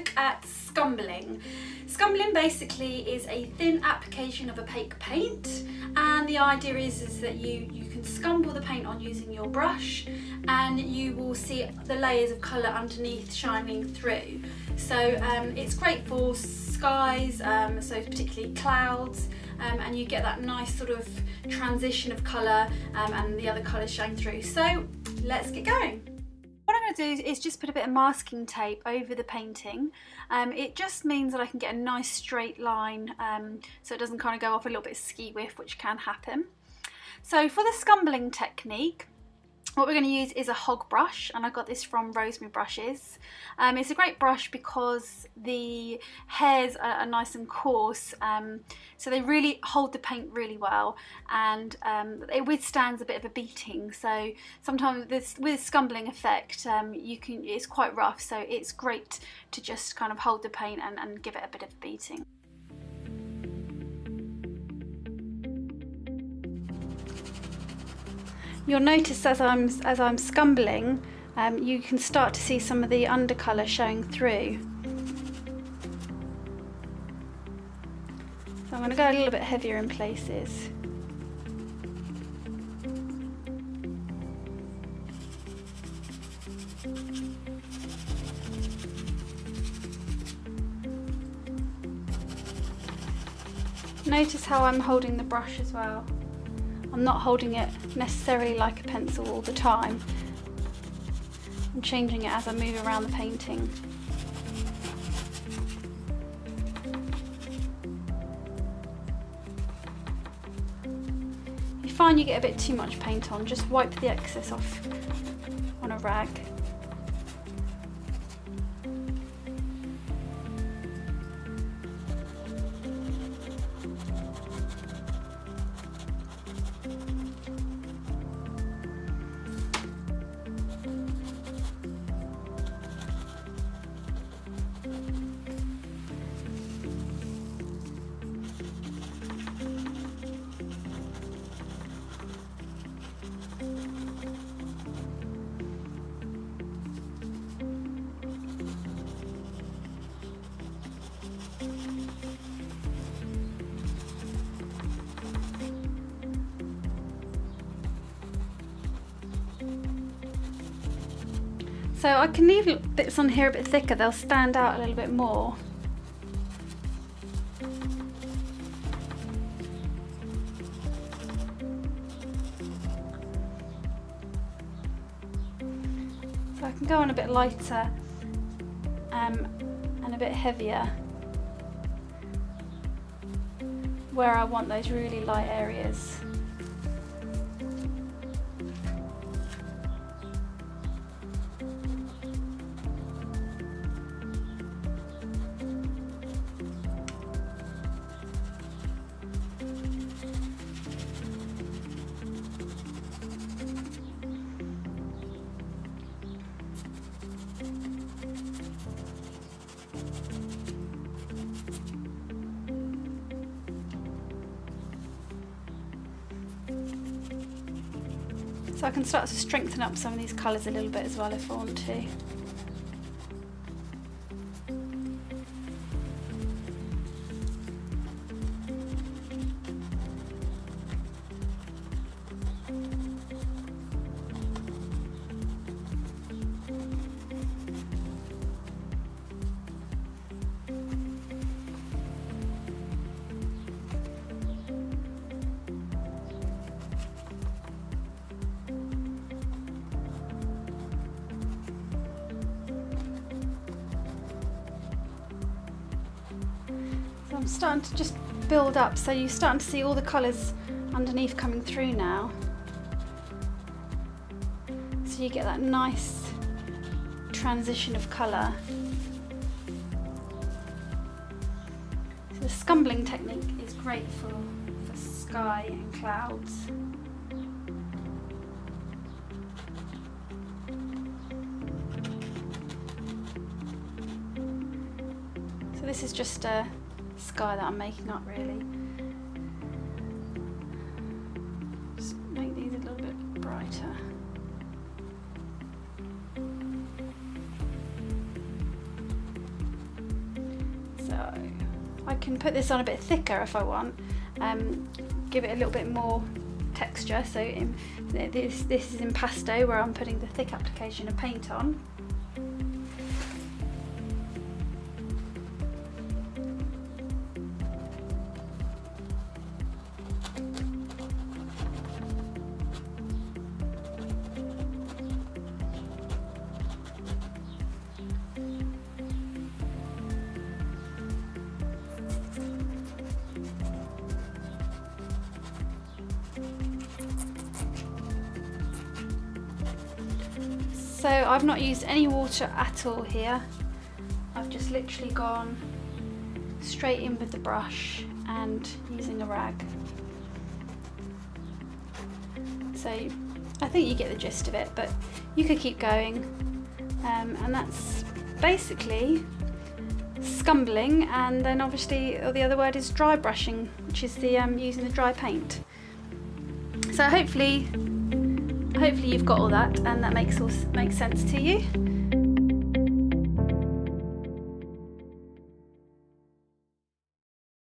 look at Scumbling. Scumbling basically is a thin application of opaque paint, and the idea is that you can scumble the paint on using your brush, and you will see the layers of colour underneath shining through. So it's great for skies, so particularly clouds, and you get that nice sort of transition of colour and the other colours shine through. So let's get going. What I'm going to do is just put a bit of masking tape over the painting. It just means that I can get a nice straight line so it doesn't kind of go off a little bit ski-whiff, which can happen. So for the scumbling technique, what we're going to use is a hog brush, and I got this from Rosemary Brushes. It's a great brush because the hairs are nice and coarse, so they really hold the paint really well, and it withstands a bit of a beating. So sometimes with scumbling effect, it's quite rough, so it's great to just kind of hold the paint and give it a bit of a beating. You'll notice as I'm scumbling, you can start to see some of the undercolour showing through. So I'm going to go a little bit heavier in places. Notice how I'm holding the brush as well. I'm not holding it necessarily like a pencil all the time. I'm changing it as I move around the painting. If you find you get a bit too much paint on, just wipe the excess off on a rag. So I can leave bits on here a bit thicker, they'll stand out a little bit more. So I can go on a bit lighter and a bit heavier where I want those really light areas. So I can start to strengthen up some of these colours a little bit as well if I want to. I'm starting to just build up, so you're starting to see all the colours underneath coming through now. So you get that nice transition of colour. So the scumbling technique is great for sky and clouds. So this is just a sky that I'm making up, really. Just make these a little bit brighter. So I can put this on a bit thicker if I want, give it a little bit more texture. So this is impasto, where I'm putting the thick application of paint on. So I've not used any water at all here. I've just literally gone straight in with the brush and using a rag. So I think you get the gist of it, but you could keep going. And that's basically scumbling, and then obviously the other word is dry brushing, which is the using the dry paint. So hopefully you've got all that and that makes sense to you.